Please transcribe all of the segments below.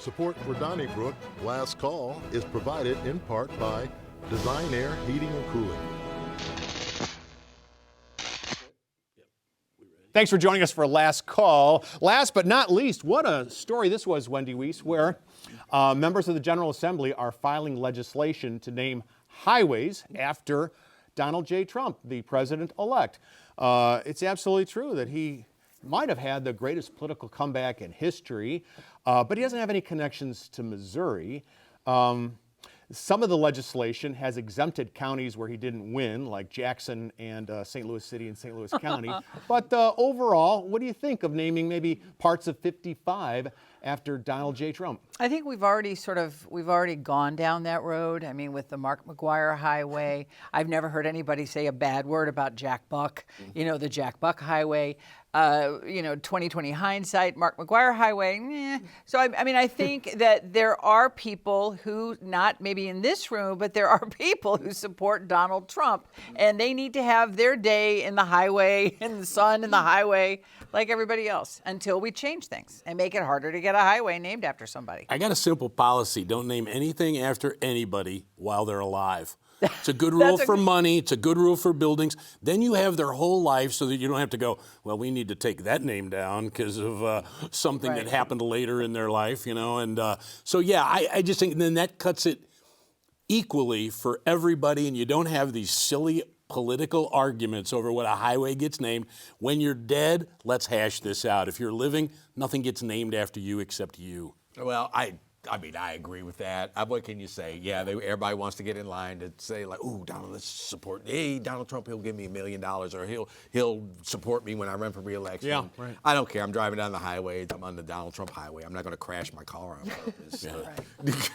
Support for Donnybrook, Last Call, is provided in part by Design Air Heating and Cooling. Thanks for joining us for Last Call. Last but not least, what a story this was, Wendy Wiese, where members of the General Assembly are filing legislation to name highways after Donald J. Trump, the president-elect. It's absolutely true that he might have had the greatest political comeback in history, but he doesn't have any connections to Missouri. Some of the legislation has exempted counties where he didn't win, like Jackson and St. Louis City and St. Louis County. But overall, what do you think of naming maybe parts of 55 after Donald J. Trump? I think we've already gone down that road. I mean, with the Mark McGuire Highway, I've never heard anybody say a bad word about Jack Buck. You know, the Jack Buck Highway. 2020 hindsight, Mark McGuire Highway. So I mean, I think that there are people who, not maybe in this room, but there are people who support Donald Trump, and they need to have their day in the highway, in the sun, in the highway, like everybody else, until we change things and make it harder to get a highway named after somebody. I got a simple policy. Don't name anything after anybody while they're alive. It's a good rule for money. It's a good rule for buildings. Then you have their whole life so that you don't have to go, well, we need to take that name down because of something that happened later in their life, you know. And so, yeah, I just think then that cuts it equally for everybody, and you don't have these silly political arguments over what a highway gets named. When you're dead, let's hash this out. If you're living, nothing gets named after you except you. Well, I mean, I agree with that. What can you say? Yeah, everybody wants to get in line to say, like, ooh, Donald, let's support. Hey, Donald Trump, he'll give me $1 million, or he'll support me when I run for re-election. Yeah, right. I don't care. I'm driving down the highway. I'm on the Donald Trump highway. I'm not going to crash my car on purpose.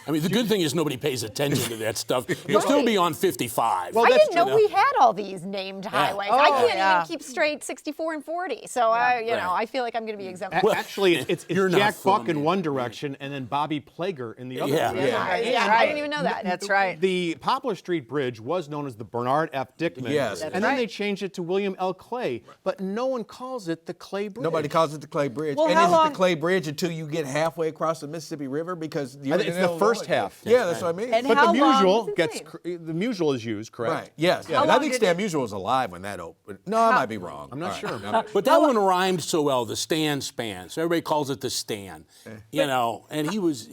I mean, the good thing is nobody pays attention to that stuff. You'll still be on 55. Well, I didn't know we had all these named highways. I can't even keep straight 64 and 40. So I feel like I'm going to be exempt. Actually, it's You're not Jack Buck in funny. one direction and then Bobby Plager in the other. I didn't even know that. That's right. The Poplar Street Bridge was known as the Bernard F. Dickman. Yes. And then they changed it to William L. Clay. But no one calls it the Clay Bridge. Nobody calls it the Clay Bridge. Well, and how is long- it the Clay Bridge until you get halfway across the Mississippi River? Because I think it's the first half. Yeah, that's what I mean. And But how the long- the musial is used, correct? Right, yes. How And I long think did Stan Musial was alive when that opened. No, I might be wrong. I'm not All sure. right. But that one rhymed so well, the Stan Span. So everybody calls it the Stan. You know, and he was,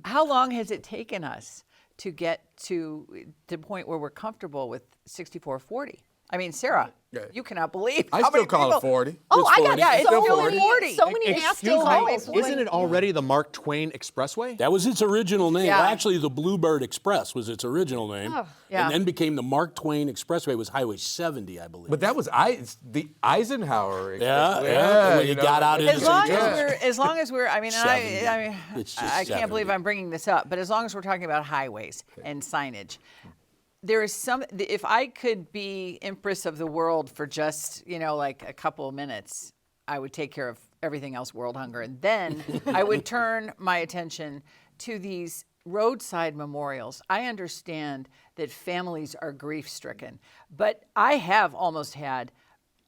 How long has it taken us to get to the point where we're comfortable with 6440? I mean, Sarah, you cannot believe I how still many call people... it 40. Oh, It's I 40. got Yeah, it's so still many, 40. so many nasty calls. Isn't it already the Mark Twain Expressway? That was its original name. Yeah. Well, actually, the Bluebird Express was its original name. Yeah. And then became the Mark Twain Expressway, was Highway 70, I believe. But that was the Eisenhower. Yeah. When you got out into As long as we're, I mean, and It's just I can't 70. believe I'm bringing this up, but as long as we're talking about highways and signage, there is if I could be empress of the world for just, like a couple of minutes, I would take care of everything else, world hunger. And then I would turn my attention to these roadside memorials. I understand that families are grief-stricken, but I have almost had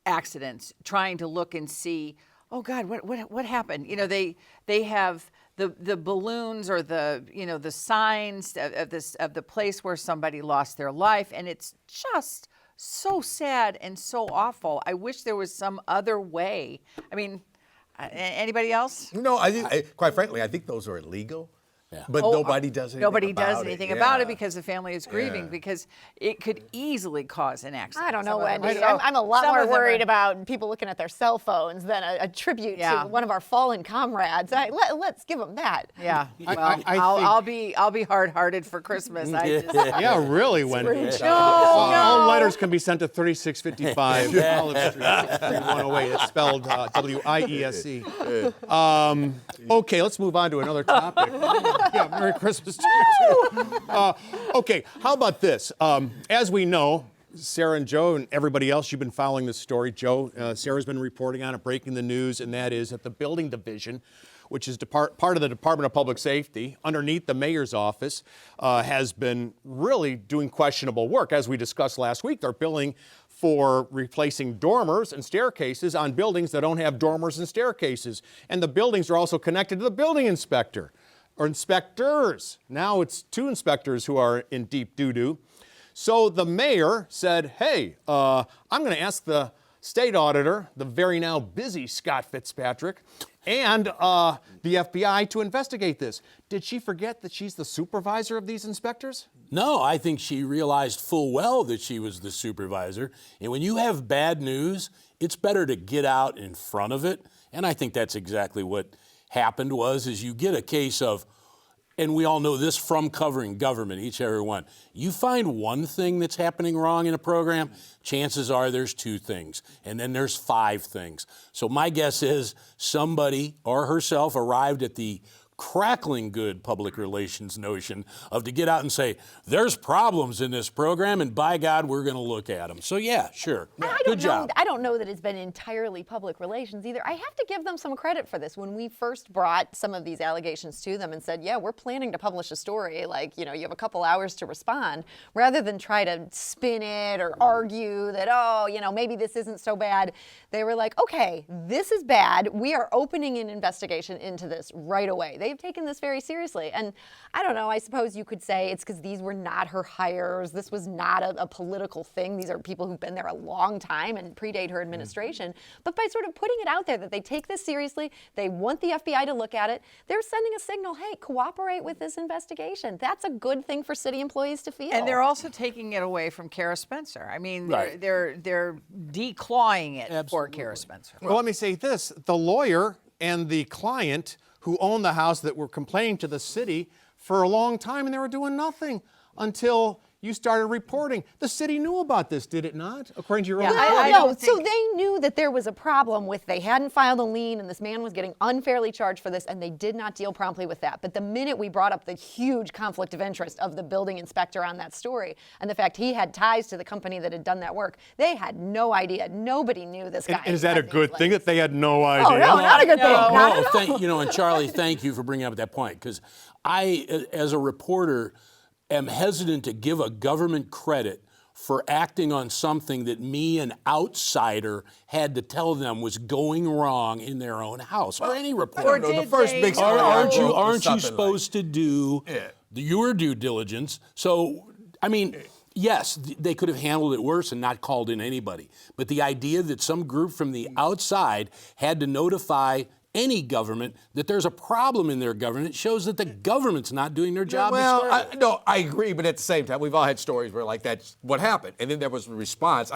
accidents trying to look and see, oh God, what happened? They have the balloons or the signs of the place where somebody lost their life, and it's just so sad and so awful. I wish there was some other way. I mean, anybody else? No, quite frankly, I think those are illegal. Yeah. But nobody does anything Nobody about does it. anything Yeah. about it because the family is grieving, Yeah. because it could easily cause an accident. I don't know, Some of them Wendy. are- I'm a lot some more of them are- worried about people looking at their cell phones than a tribute Yeah. to one of our fallen comrades. Let's give them that. Yeah, well, I think- I'll be hard-hearted for Christmas. Yeah, really, Wendy. No, All no. letters can be sent to 3655 Olive Street, 63108. It's spelled W-I-E-S-E. Okay, let's move on to another topic. Yeah, Merry Christmas to you, too. Okay, how about this? As we know, Sarah and Joe and everybody else, you've been following this story. Joe, Sarah's been reporting on it, breaking the news, and that is that the building division, which is part of the Department of Public Safety, underneath the mayor's office, has been really doing questionable work. As we discussed last week, they're billing for replacing dormers and staircases on buildings that don't have dormers and staircases. And the buildings are also connected to the building inspector. or inspectors. Now it's 2 inspectors who are in deep doo-doo. So the mayor said, hey, I'm going to ask the state auditor, the very now busy Scott Fitzpatrick, and the FBI to investigate this. Did she forget that she's the supervisor of these inspectors? No, I think she realized full well that she was the supervisor. And when you have bad news, it's better to get out in front of it. And I think that's exactly what happened is you get a case of, and we all know this from covering government, each and every one. You find one thing that's happening wrong in a program, chances are there's 2 things, and then there's 5 things. So my guess is somebody or herself arrived at the crackling good public relations notion of to get out and say, there's problems in this program, and by God, we're going to look at them. So yeah, sure. Good job. I don't know that it's been entirely public relations either. I have to give them some credit for this. When we first brought some of these allegations to them and said, yeah, we're planning to publish a story, like, you have a couple hours to respond, rather than try to spin it or argue that, maybe this isn't so bad, they were like, okay, this is bad. We are opening an investigation into this right away. They've taken this very seriously. And I don't know, I suppose you could say it's because these were not her hires. This was not a political thing. These are people who've been there a long time and predate her administration. But by sort of putting it out there that they take this seriously, they want the FBI to look at it, they're sending a signal, hey, cooperate with this investigation. That's a good thing for city employees to feel. And they're also taking it away from Kara Spencer. I mean, Right. they're declawing it for Absolutely. Kara Spencer. Well, let me say this. The lawyer and the client who owned the house that were complaining to the city for a long time, and they were doing nothing until you started reporting. The city knew about this, did it not? According to your own report. I No, don't so think- they knew that there was a problem with they hadn't filed a lien and this man was getting unfairly charged for this, and they did not deal promptly with that. But the minute we brought up the huge conflict of interest of the building inspector on that story and the fact he had ties to the company that had done that work, they had no idea. Nobody knew this guy. And is that a had these good thing links. that they had no idea? Oh, no, not a good thing. No. Not at all. And Charlie, thank you for bringing up that point, because I, as a reporter, am hesitant to give a government credit for acting on something that me, an outsider, had to tell them was going wrong in their own house, or any reporter. Or No, the did first they big know? story I Aren't you wrote was aren't you something supposed to do your due diligence? So, I mean, yes, they could have handled it worse and not called in anybody. But the idea that some group from the outside had to notify any government that there's a problem in their government shows that the government's not doing their job. Well, I agree, but at the same time, we've all had stories where like that's what happened, and then there was a response.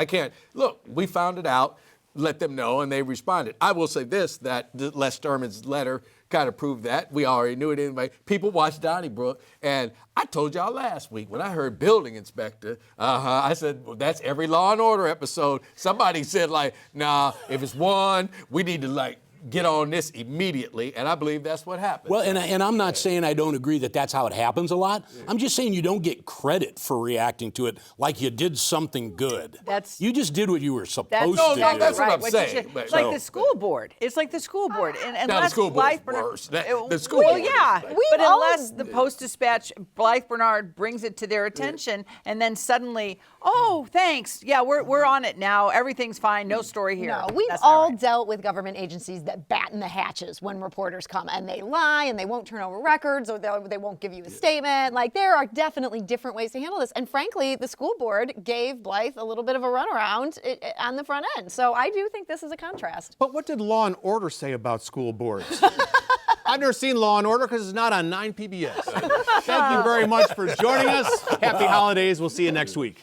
We found it out, let them know, and they responded. I will say this, that Les Sturman's letter kind of proved that. We already knew it anyway. People watched Donnybrook, and I told y'all last week when I heard building inspector, I said, well, that's every Law and Order episode. Somebody said nah, if it's one, we need to get on this immediately, and I believe that's what happened. Well, and I'm not saying I don't agree that that's how it happens a lot. I'm just saying you don't get credit for reacting to it like you did something good. You just did what you were supposed to do. that's what I'm what saying, you should- but- It's like the school board. It's like the school board. And No, the school board's worse. The school well, board is yeah. bad. But unless the Post-Dispatch, Blythe Bernard brings it to their attention, and then suddenly, oh, thanks. Yeah, we're on it now. Everything's fine. No story here. No, we've That's not all right. dealt with government agencies that batten the hatches when reporters come, and they lie, and they won't turn over records, or they won't give you a statement. There are definitely different ways to handle this. And frankly, the school board gave Blythe a little bit of a runaround on the front end. So I do think this is a contrast. But what did Law and Order say about school boards? I've never seen Law and Order because it's not on 9 PBS. Thank you very much for joining us. Happy holidays. We'll see you next week.